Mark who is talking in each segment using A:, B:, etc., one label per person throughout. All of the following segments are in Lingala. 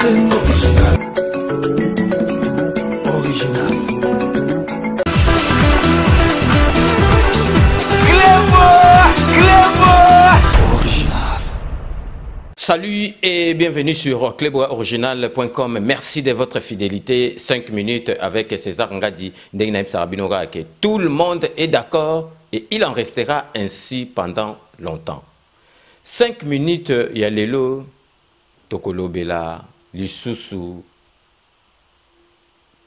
A: Salut et bienvenue sur cluboriginal.com. Merci de votre fidélité. 5 minutes avec César Ngadi. Tout le monde est d'accord et il en restera ainsi pendant longtemps. 5 minutes, il y a Lelo, Tokolobela, Lisusu,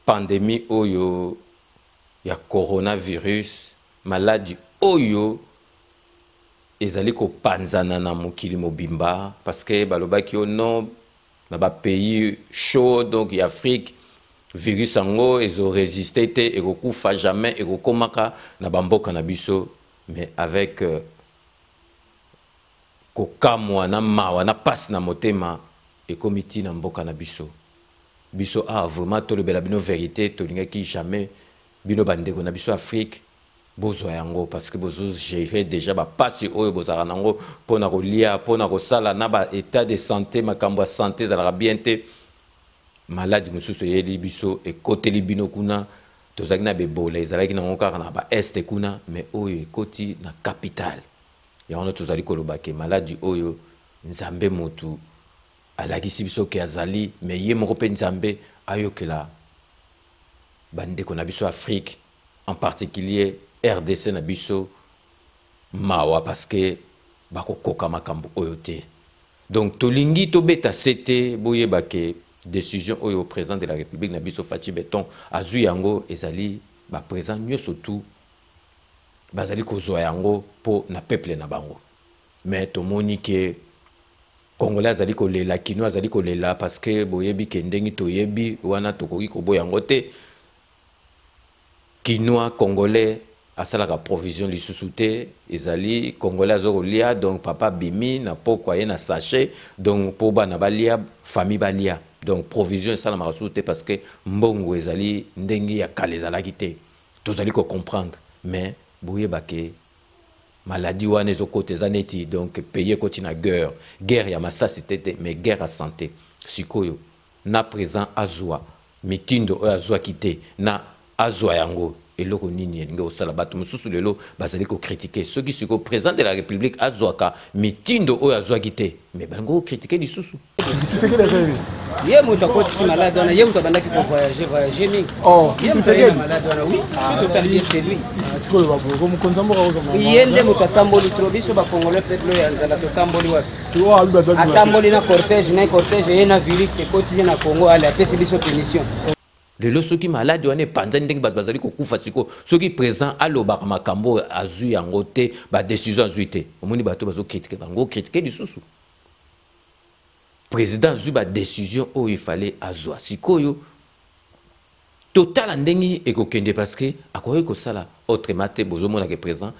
A: pandémie Oyo, il y a coronavirus, maladie Oyo. Ezali ko panzana na mokili mobimba parce que balobaki o non na ba pays chaud donc Afrique virus ango ezo résister te et kokufa jamais et kokomaka na bamboka na biso mais avec kokamwa na mawa na passe na motema et komiti na mboka na biso biso a vraiment tolobela bino vérité tolingaki jamais bino bandeko na biso Afrique bozo yango parce que bozo gérer déjà ba passe oyo bozara nango pona ko lia pona ko sala na ba état de santé makambo ya santé za la bien te malade mususu yeli biso et côté libino kuna tozaki na bebola ezalaki nango kaka na ba est kuna mais oyo koti na capitale ya on tozali kolobake maladi oyo nzambe motu alakisi biso ke azali mais ye moko pe nzambe ayokela bandeko na biso Afrique en particulier RDC na biso mawa parce que bako koka makambo oyote donc tolingi tobeta sete boye bake décision oyo président de la République na biso Fachi Beton azu yango ezali ba président nyo surtout bazali kozwa yango po na peuple na bango mais tomoni ke Congolais azali ko lela kino azali ko lela parce que boyebi ke ndengi toyebi wana tokoki ko boya ngote kinois congolais asalaka provision lisusu te ezali congolais azokolia donc papa bimi na pokwa ye na sachet donc po bana balia famille balia donc provision esala masusu te parce que mbongo ezali ndenge ya kala ezalaki te tozali ko comprendre mais boyebake maladie wana ezokota eza neti donc pays koti na guerre ya masasi te mais guerre à santé sikoyo na présent azwa mitindo oyo azwaki te na azwa yango eloko nini elingi osala bato mosusu lelo bazali kocritiquer soki siko président de la République azwaka mitindo oyo azwaki te mais balingi kocritiquer lisusu
B: ye moto akotisi malade wana ye moto abandaki po voyager mingi ye malade wana oui surtout taliye c'est lui ye nde moto atamboli tro biso bakongolais peut-être loyo ya nzala totamboli wapi atamboli na cortège ye na virus ekotisi na Congo ale apesi biso pénition
A: lelo soki malade wana epanzani ndenge bato bazali kokufa siko soki président alobaka makambo azwi yango te badécision azwi te omoni bato bazokritike bango kritike lisusu président azwi badécision oyo ifale azwa sikoyo totala ndenge ekokende parce que akoki kosala autrement te bozomonaka président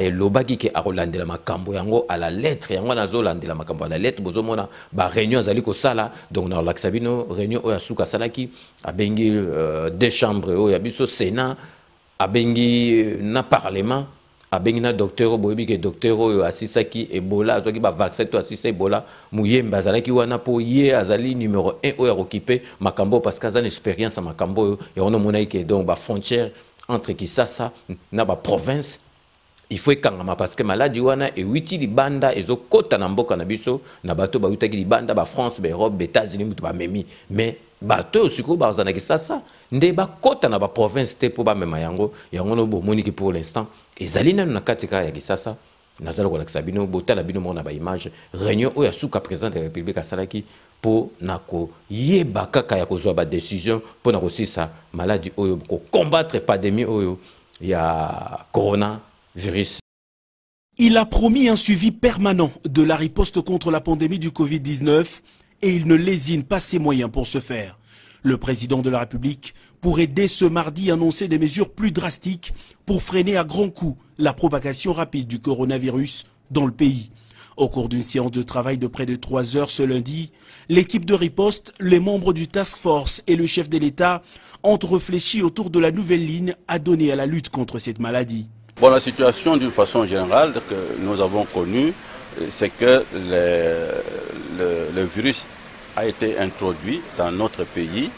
A: elobaki ke akolandela makambo yango à la lettre yango nazolandela makambo à la lettre bozomona ba réunion azali kosala donc na lakisa bino réunion oyo asuka salaki abengi deux chambres oyo ya biso Sénat abengi na parlement abengi na docteur boyebi ke docteur oyo asisaki Ebola azwaki ba vaccin to asisa Ebola muyemba azalaki wana po ye azali numéro 1 oyo akokipe makambo parce que azana expérience makambo oyo ya ono mona ke donc ba frontière entre Kisasa na ba province il faut ekangama parce que maladie wana ewiti libanda ezokota na mboka na biso na bato bautaki libanda ba France ba Europe ba États-Unis mutu ba memi mais bato siko bazana Kisasa nde bakota na ba province te po ba mema yango no bomoni ki pour l'instant ezali nanu na katika ya Kisasa nazalo ko lakisa bino botala bino mona ba image réunion oyo suka président de la République asalaki po nako yeba kaka ya kozwa ba décision po nako sisa maladie oyo ko combattre pandémie oyo ya corona virus.
C: Il a promis un suivi permanent de la riposte contre la pandémie du Covid-19 et il ne lésine pas ses moyens pour ce faire. Le président de la République pourrait dès ce mardi annoncer des mesures plus drastiques pour freiner à grands coups la propagation rapide du coronavirus dans le pays. Au cours d'une séance de travail de près de 3 heures ce lundi, l'équipe de riposte, les membres du Task Force et le chef de l'État ont réfléchi autour de la nouvelle ligne à donner à la lutte contre cette maladie.
D: Bon, la situation d'une façon générale que nous avons connue, c'est que le virus a été introduit dans notre pays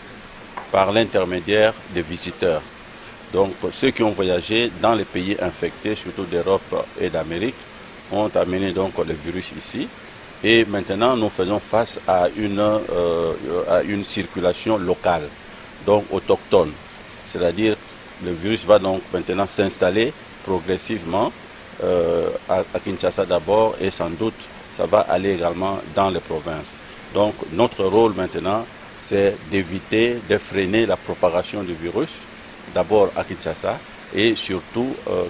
D: par l'intermédiaire des visiteurs. Donc ceux qui ont voyagé dans les pays infectés, surtout d'Europe et d'Amérique, ont amené donc le virus ici. Et maintenant nous faisons face à une circulation locale, donc autochtone. C'est-à-dire le virus va donc maintenant s'installer progressivement à Kinshasa d'abord et sans doute ça va aller également dans les provinces. Donc notre rôle maintenant c'est d'éviter, de freiner la propagation du virus, d'abord à Kinshasa et surtout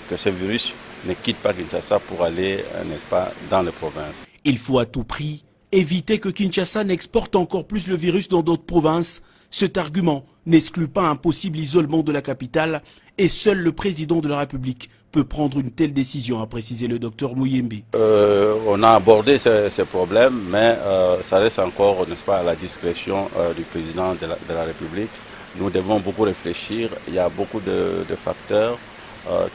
D: que ce virus ne quitte pas Kinshasa pour aller, n'est-ce pas, dans les provinces.
C: Il faut à tout prix éviter que Kinshasa n'exporte encore plus le virus dans d'autres provinces. Cet argument n'exclut pas un possible isolement de la capitale et seul le président de la République peut prendre une telle décision, a précisé le docteur Muyembe.
D: On a abordé ces problèmes, mais ça reste encore, n'est-ce pas, à la discrétion du président de la République. Nous devons beaucoup réfléchir, il y a beaucoup de facteurs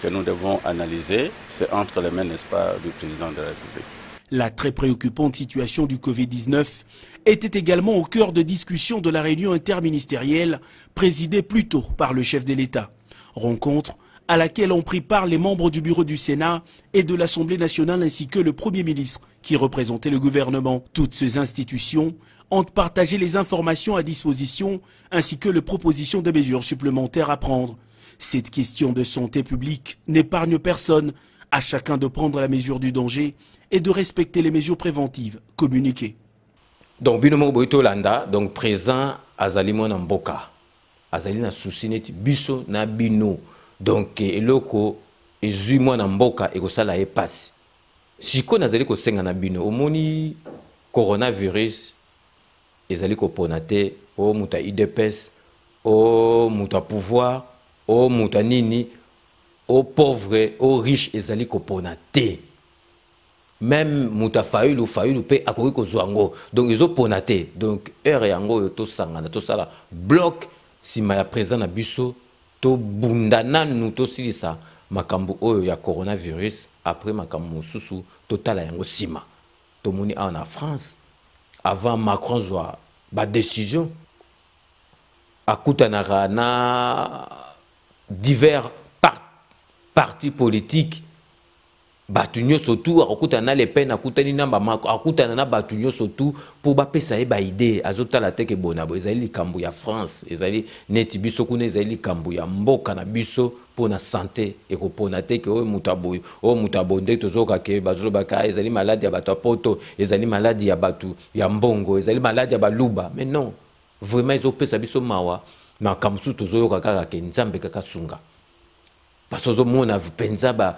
D: que nous devons analyser. C'est entre les mains, n'est-ce pas, du président de la République.
C: La très préoccupante situation du Covid-19 était également au cœur de discussions de la réunion interministérielle présidée plus tôt par le chef de l'État. Rencontre à laquelle ont pris part les membres du bureau du Sénat et de l'Assemblée nationale ainsi que le Premier ministre qui représentait le gouvernement. Toutes ces institutions ont partagé les informations à disposition ainsi que les propositions de mesures supplémentaires à prendre. Cette question de santé publique n'épargne personne, à chacun de prendre la mesure du danger et de respecter les mesures préventives communiquées.
A: Donc, Binomo Boito Landa, donc présent Azali Mwana Mboka. Azali na soucineti biso na bino. Donc, eloko ezui Mwana Mboka ekosala e passe. Siko nazali ko senga na bino. Omoni coronavirus ezali ko ponate o muta IDPS, o muta pouvoir, o muta nini, o pauvre, o riche ezali ko ponate. Même muta fayulu pe akoki kozwango. Donc ils ont ponaté. Donc heure yango to sangana to sala bloc sima ya présent na biso to bundana nous to silisa makambu oyo ya coronavirus après makambu susu totala yango sima. To moni en France avant Macron zwa ba décision akutanaka na divers partis politiques. Batunyo surtout akutana les peines akutani na bamako akutana na batunyo surtout pour ba pesa e ba idée azota la teke bonabo ezali kambu ya France ezali neti biso kuna ezali kambu ya mboka na biso pour na santé et ko ponate ke o mutaboy o mutabonde tozoka ke bazolo baka ezali maladie ya bato poto ezali maladie ya batu ya mbongo ezali maladie ya baluba mais non vraiment ils ont pesa biso mawa na kamsu tozoyoka kaka ke nzambe kaka sunga. Parce que mon a pensa ba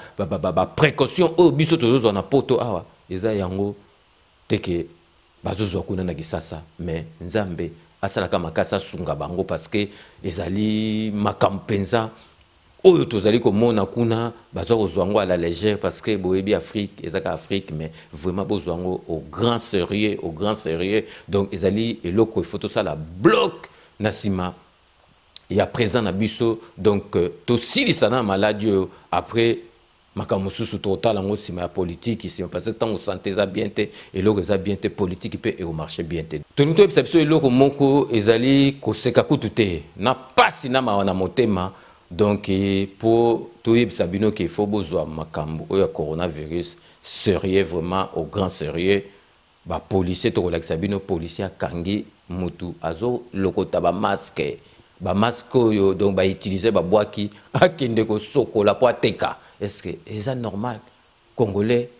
A: précaution au biso tozo na poto awa eza yango teke bazozo kuna na kisasa mais nzambe asala kama kasa sunga bango parce que ezali makampenza oyo tozali ko mona kuna bazo kozwango à la légère parce que boyebi Afrique ezaka Afrique mais vraiment bozwango au grand sérieux donc ezali eloko photo ça la bloc nasima. Il y a présent na biso donc to silisana maladie après makamususu total en aussi ma politique ici parce que tant santé za bien té et loko za bien té politique peut et au marché bien té to nito biso loko moko ezali ko seka kututé na pasi na mawana motema donc pour to yebisa bino qu'il faut bozwa makambo o coronavirus sérieux vraiment au grand sérieux ba policier to relaxa bino policier kangi mutu azo lokota ba masque ba masque yo donc ba utiliser ba boaki akende ko sokola po ateka est-ce que c'est normal congolais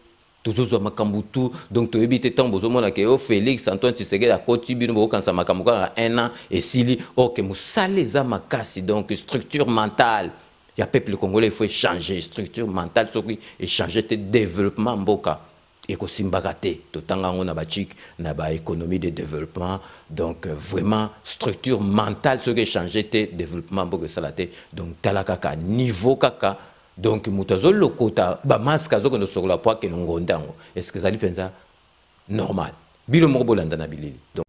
A: toujours makambu tout donc to ebité tant bozo mona ke o Félix Antoine Tshisekedi a koti bino bo kansa makambu ka 1 an et sili OK musale za makasi donc structure mentale ya peuple congolais il faut changer structure mentale soki et changer te développement mboka et ko simbakate to tanga ngona ba chik na ba économie de développement donc vraiment structure mentale ce que changer te développement pour que ça la te donc talaka ka niveau kaka donc mutazo lokota ba masque zo ko no sokola po ke ngondango est-ce que ça li pensa normal bilo mo bolanda na bilili donc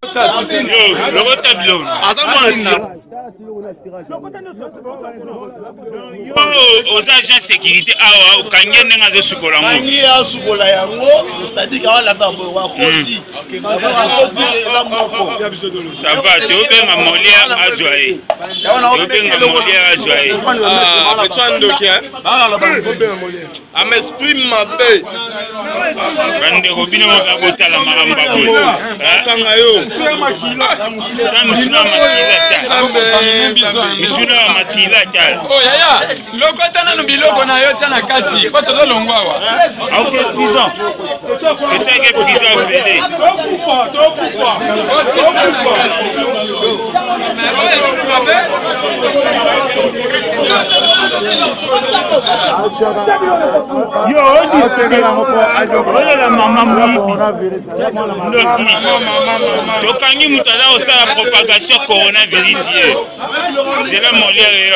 E: aux agents de sécurité, au Kanyen n'a pas sukola.
F: Kanyen a sukola yango, c'est-à-dire qu'il y a la barbe wakosi.
E: Ça va, tu es bien à Molière à Zoé. Tu es bien à Molière à Zoé.
F: Ah, m'exprime ma paix.
E: Bande Robino à Botala Maramba. Kangayo. Misuna Makila Chal.
G: Oh yaya, lokotana no biloko na yo tana kati, ko to longwa wa.
E: Ok, prison. C'est que prison félé.
H: Yo, la maman
E: Tokangi mutala osala propagation coronavirus. C'est là mon lien et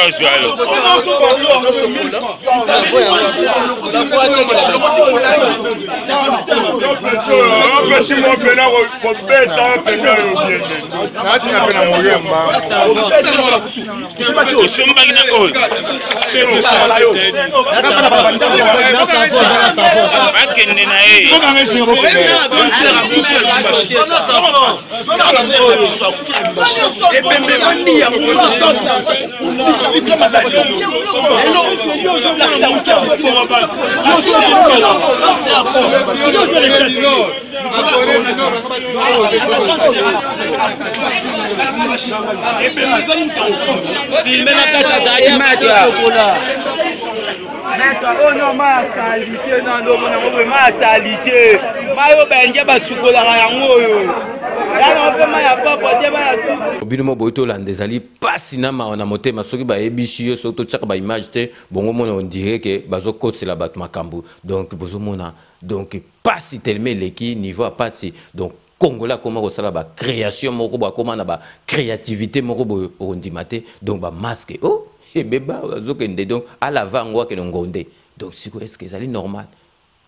A: Obino boito landezali pasi na ma na motema soki ba ebisio soto tchaka ba image te bongo mona on dirait que bazo kotse la bat makambu donc bozo mona donc pasi tellement leki niveau pasi donc Congolais comment ça ba création moko ba comment na ba créativité moko bo ondimate donc ba masque oh et beba zokende donc à l'avant que ngonde donc siko est-ce que ça est normal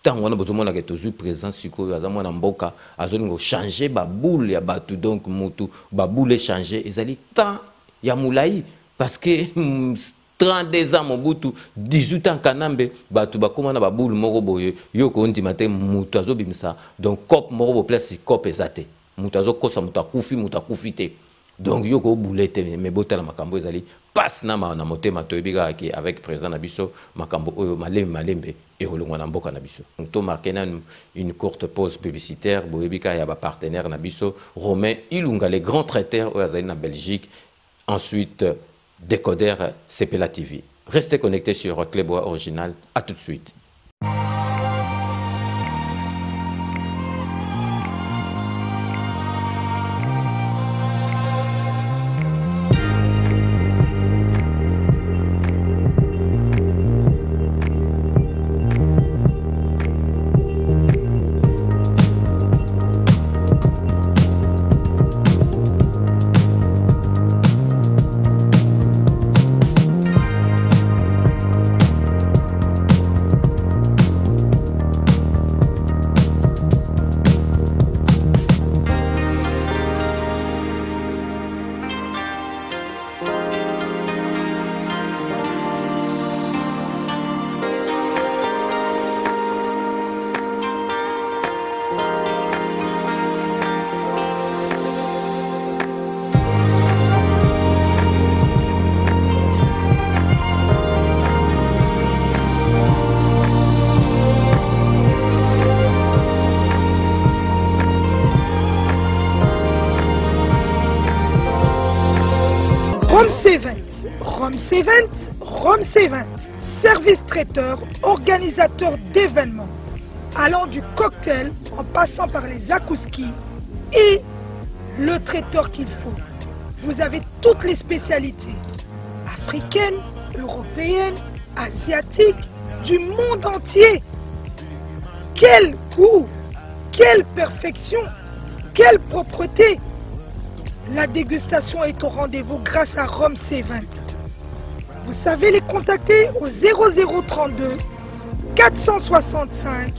A: tant on a besoin que toujours présent siko ya mwana mboka azolingo changer ba boule ya batu donc mutu ba boule changer ezali tant ya moulayi parce que 32 ans mobutu 18 ans kanambe batu ba komana ba boule moko boye yo ko ndimate mutu azobimisa donc cop moko bo place cop ezate mutu azokosa mutu akufi te donc yo ko boulette mais botala makambo ezali passe na ma na motema toyebika ki avec président na biso makambo oyo malembe et rolongwa na mboka na biso. Donc to marqué une courte pause publicitaire boyebika ya ba partenaire na biso Romain Ilunga les grands traiteurs oyo azali na Belgique, ensuite Décoder Sepela TV. Restez connectés sur Clébois Original, à tout de suite.
I: Roms Event, service traiteur, organisateur d'événements, allant du cocktail en passant par les akouskis et le traiteur qu'il faut. Vous avez toutes les spécialités, africaines, européennes, asiatiques, du monde entier. Quel goût, quelle perfection, quelle propreté. La dégustation est au rendez-vous grâce à Roms Event. Vous savez les contacter au 0032 465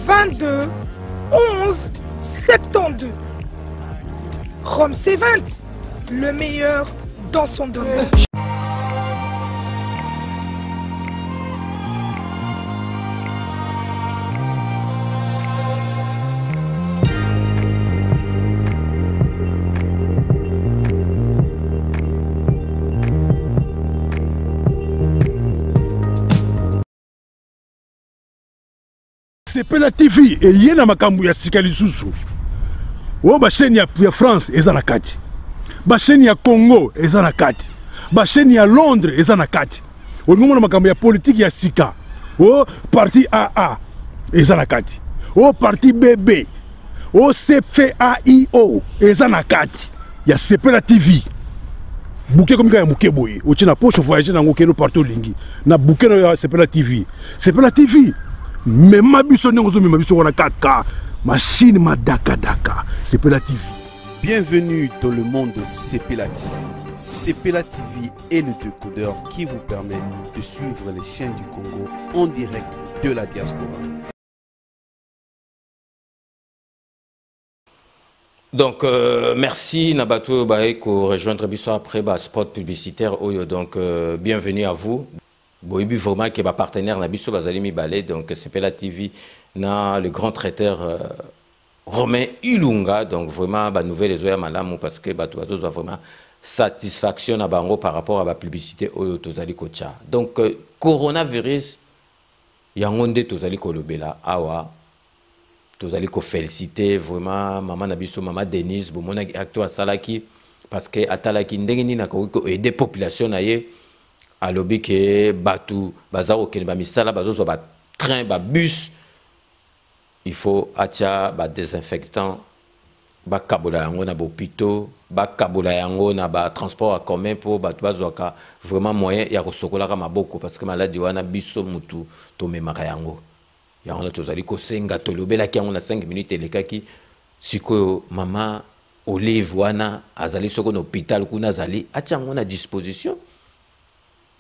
I: 22 11 72. Roms Event, le meilleur dans son domaine.
H: Sepela TV et yena makambu ya sikali susu. O ba chaîne ya France eza na kati. Ba chaîne ya Congo eza na kati. Ba chaîne ya Londres eza na kati. O ngomona makambu ya politique ya sika. O parti AA eza na kati. O parti BB. O CFAIO eza na kati. Ya Sepela TV. Bouquet comme ya muke boye. O tina poche voyager na ngokeno partout lingi. Na bouquet na Sepela TV. Sepela TV. Mais ma biso n'engozo mais ma biso on a 4K machine ma daka Sepela TV.
J: Bienvenue dans le monde de Sepela TV. Sepela TV est le décodeur qui vous permet de suivre les chaînes du Congo en direct de la diaspora.
A: Donc merci Nabato Baeko rejoindre biso après spot publicitaire Oyo, donc bienvenue à vous. Boibi vraiment qui est partenaire na biso bazali mi balé, donc Sepela TV na le grand traiteur Romain Ilunga, donc vraiment ba nouvelle ezoya malamu parce que bato bazo vraiment satisfaction na bango par rapport à la publicité oyo tozali kocha. Donc coronavirus yango nde tozali kolobela awa tozali ko féliciter vraiment maman na biso mama Denise bomona acteur salaki parce que atalaki ndenge ni na ko aider population na ye alobi ke batu bazaro ke ba misala bazo ba train ba bus il faut acha ba désinfectant ba kabola yango na bopito ba kabola yango na ba transport en commun pour batu bazoka vraiment moyen ya kosokola ka maboko parce que maladie wana biso mutu to memaka yango yango tozali ko senga tolobela ki yango na 5 minutes elekaki sikoyo mama Olive wana azali soko na hôpital kuna azali acha yango na disposition.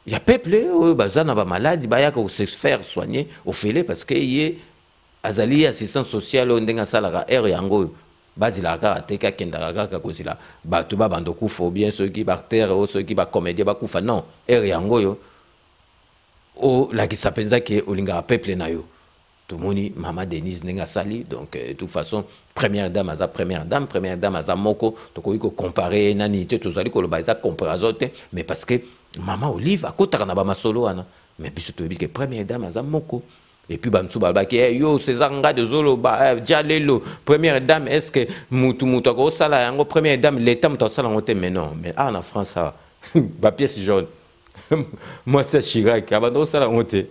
A: Il y a peuple bazana ba malade ba ya ko se faire soigner au félé parce que yé azali assistance sociale ndenga sala air yango bazila ka teka kenda ka kozila batu ba bando ku fo bien ceux qui bactères ou ceux qui ba comédien ba kufa non air yango yo o la qui sapenza ke olinga peuple na yo tout moni mama Denise ndenga sali, donc de toute façon première dame aza moko to ko comparer nani te tozali ko lo ba za comparaison mais parce que Maman Olive a kotaka na ba masolo wana mais biso to bi ke première dame aza moko et puis bamsu ba ke yo César nga de zolo ba dialelo première dame est-ce que mutu ko sala yango première dame l'état mutu sala ngote mais non mais en France ça ba pièce jaune moi c'est Chirac abando sala ngote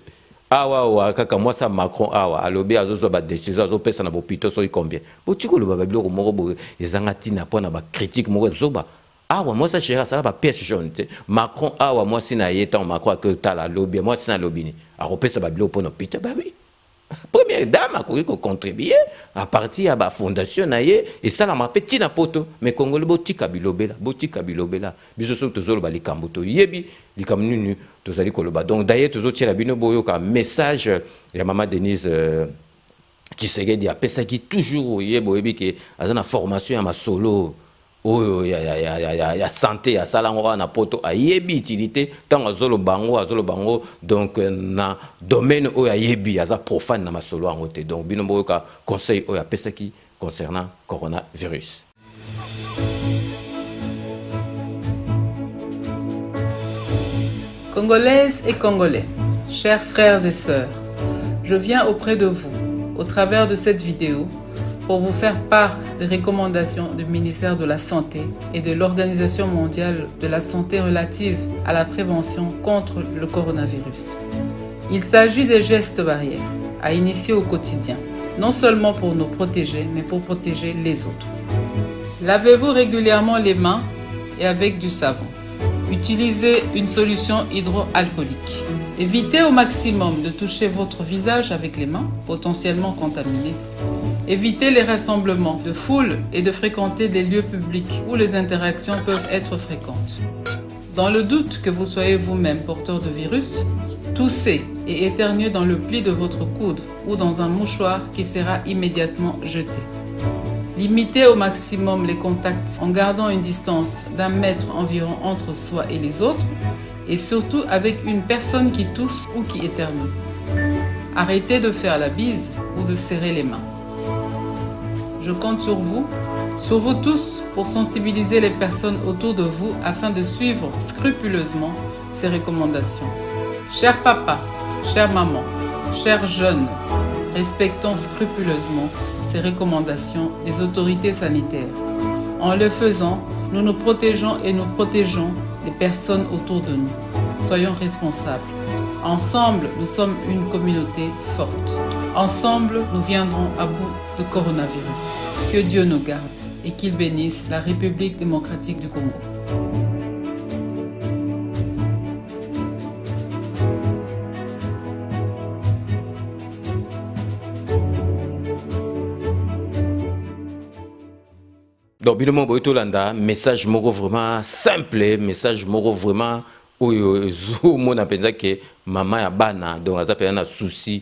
A: awa kaka moi ça Macron awa alobi azozo ba décision azo pesa na bopito so combien botiko lo ba biloko moko bo ezanga tina pona ba critique moko zoba. Ah ouais, moi ça chéra ça là pas pièce jaune. Macron ah ouais moi si na yetan Macron que t'as la lobby moi si na lobby ni a repé ça babilo pour nos pita bah oui. Première dame a couru ko contribuer à partir à ba fondation na ye et ça la m'a petit na poto mais congolais botika bilobela biso so tozolo ba likamboto yebi likamnu tozali koloba donc d'ailleurs tozo tiela bino boyo ka message ya maman Denise Tshisekedi a pesa qui toujours yebo yebi que azana formation ya ma solo. Oh ya santé ya salango na poto ayebi utilité tant azolo bango donc na domaine o ya yebi aza profane na masolo angote donc binombo ka conseil o ya pesaki concernant coronavirus.
K: Congolaises et Congolais, chers frères et sœurs, je viens auprès de vous au travers de cette vidéo pour vous faire part des recommandations du ministère de la Santé et de l'Organisation mondiale de la santé relatives à la prévention contre le coronavirus. Il s'agit des gestes barrières à initier au quotidien, non seulement pour nous protéger, mais pour protéger les autres. Lavez-vous régulièrement les mains et avec du savon. Utilisez une solution hydroalcoolique. Évitez au maximum de toucher votre visage avec les mains potentiellement contaminées. Évitez les rassemblements de foule et de fréquenter des lieux publics où les interactions peuvent être fréquentes. Dans le doute que vous soyez vous-même porteur de virus, toussez et éternuez dans le pli de votre coude ou dans un mouchoir qui sera immédiatement jeté. Limitez au maximum les contacts en gardant une distance d'1 mètre environ entre soi et les autres, et surtout avec une personne qui tousse ou qui éternue. Arrêtez de faire la bise ou de serrer les mains. Je compte sur vous tous, pour sensibiliser les personnes autour de vous afin de suivre scrupuleusement ces recommandations. Chers papas, chères mamans, chers jeunes, respectons scrupuleusement ces recommandations des autorités sanitaires. En le faisant, nous nous protégeons et nous protégeons les personnes autour de nous. Soyons responsables. Ensemble, nous sommes une communauté forte. Ensemble, nous viendrons à bout du coronavirus. Que Dieu nous garde et qu'il bénisse la République démocratique du Congo.
A: Donc, Bilomo Boyotolanda, message moro vraiment simple, message moro vraiment où mon appelle que maman ya bana, donc ça peut un souci,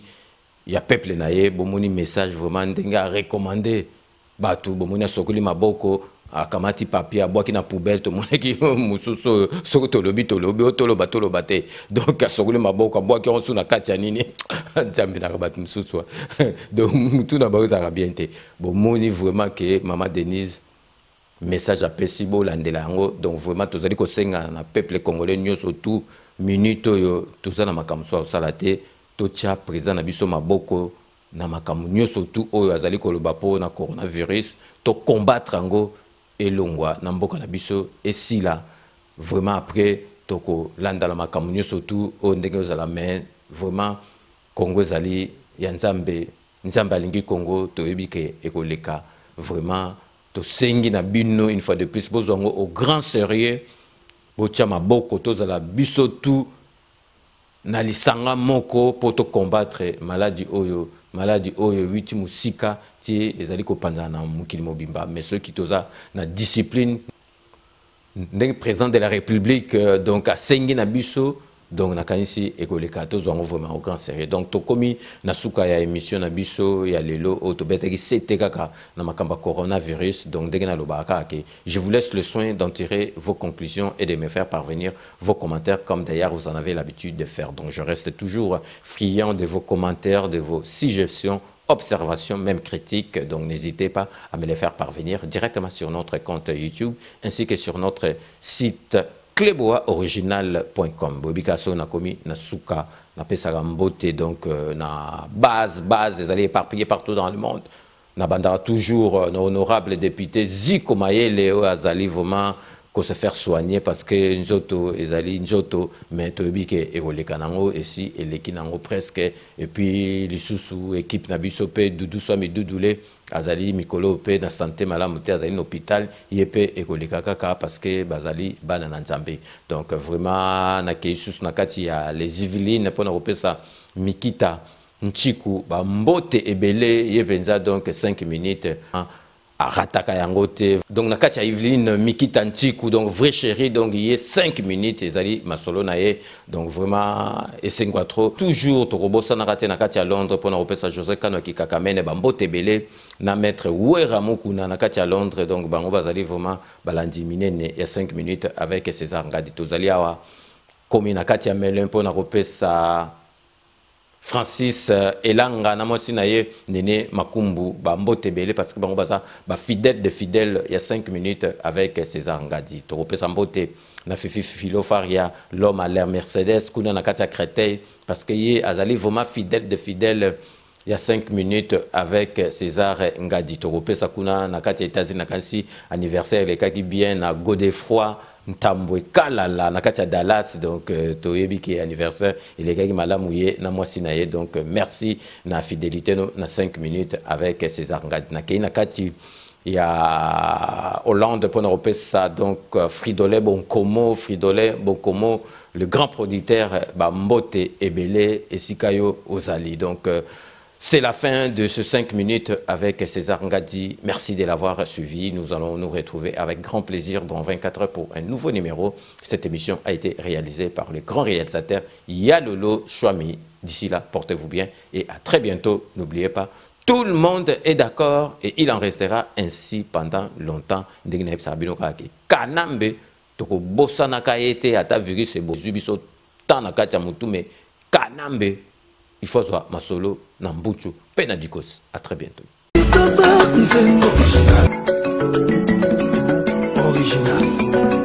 A: il y a peuple naïe, bon mon message vraiment denga recommandé, batu, bon mon sokoli maboko, a kamati papier, a bois qui na poubelle, tout le monde qui mususo sokotolobi otolobate, donc a sokoli maboko, a bois qui on sous na katianini, jamais na rabat mususo, donc tout na base arabiente, bon mon vraiment que maman Denise message à Pessibo Landelango, donc vraiment tous les kosenga na peuple congolais nous surtout minute yo tout ça na makamso au salate to cha présent na biso maboko na makamu nous surtout oyo azali koloba po na coronavirus to combattre ngo elongwa na mboka na biso esila vraiment après to ko landa la makamu nous surtout o ndenge za la main vraiment Congo zali ya nzambe alingi Congo to ebike ekoleka vraiment to sengi na bino une fois de plus bozongo au grand sérieux botia maboko tozala biso tout na lisanga moko pour te combattre maladie oyo witi musika ti ezali ko panza na mukili mobimba mais ceux qui toza na discipline ndenge président de la République donc a sengi na biso donc na kanisi ekoleka tozongo vraiment au grand sérieux donc to komi na suka ya émission na biso ya lelo auto beteki c'était kaka na makamba coronavirus donc degena lobaka ke je vous laisse le soin d'en tirer vos conclusions et de me faire parvenir vos commentaires comme d'ailleurs vous en avez l'habitude de faire. Donc je reste toujours friand de vos commentaires, de vos suggestions, observations, même critiques, donc n'hésitez pas à me les faire parvenir directement sur notre compte YouTube ainsi que sur notre site cleboaoriginal.com. Bobikaso na komi na suka na pesaka mbote donc na base les allez éparpillés partout dans le monde. Na banda toujours nos honorables députés Ziko Mayele azali vraiment qu'on se faire soigner parce que nzoto ezali nzoto mais tobike ekoleka nango ici eleki nango presque et puis lisusu équipe na biso pe dudu somi dudule azali mikolo pe na santé malamu te azali hôpital yepe ekoleka kaka parce que bazali bana na nzambe. Donc vraiment na keisus na kati ya les Yvelines pour na repesa mikita nchiku ba mbote ebele yepenza donc 5 minutes à rataka yangote donc na kati ya Yveline mikita nchiku donc vrai chéri donc il y a 5 minutes ezali masolo na ye donc vraiment esengwa trop toujours to robosa na kati na kati ya Londres pour na repesa José Kano ki kakamene ba mbote ebele na maître Wera Mokuna na kati ya Londres donc bango bazali vraiment balandi minene ya 5 minutes avec César Ngadi tozali awa komi na kati ya Melun pour na repesa Francis Elanga na mosi na ye nene makumbu ba mbote belé parce que bango baza ba fidèle de fidèle il y a 5 minutes avec César Ngadi to repesa mbote na Fifi Filofaria l'homme à l'air Mercedes kuna na kati ya Créteil parce que ye azali vraiment fidèle de fidèle il y a 5 minutes avec César Ngadi to repesa kuna na kati ya États-Unis na kansi anniversaire le kaki bien na Godefroy Ntambwe Kalala na kati ya Dallas donc toyebi ki anniversaire il est kaki malamu ye na mwasi na ye donc merci na fidélité no, na 5 minutes avec César Ngadi na kei na kati ya Hollande pour nous ça donc Fridolin Bonkomo le grand producteur Mbote Ebele et Sikayo Ozali donc c'est la fin de ce 5 minutes avec César Ngadi. Merci de l'avoir suivi. Nous allons nous retrouver avec grand plaisir dans 24 heures pour un nouveau numéro. Cette émission a été réalisée par le grand réalisateur Yalolo Chouami. D'ici là, portez-vous bien et à très bientôt. N'oubliez pas, Tout le monde est d'accord et il en restera ainsi pendant longtemps. Kanambe, toko bosana kaete ata virus et bozubiso tant na katia mutu mais Kanambe, il faut soit masolo nambuchu penadikos. À très bientôt.
L: Original.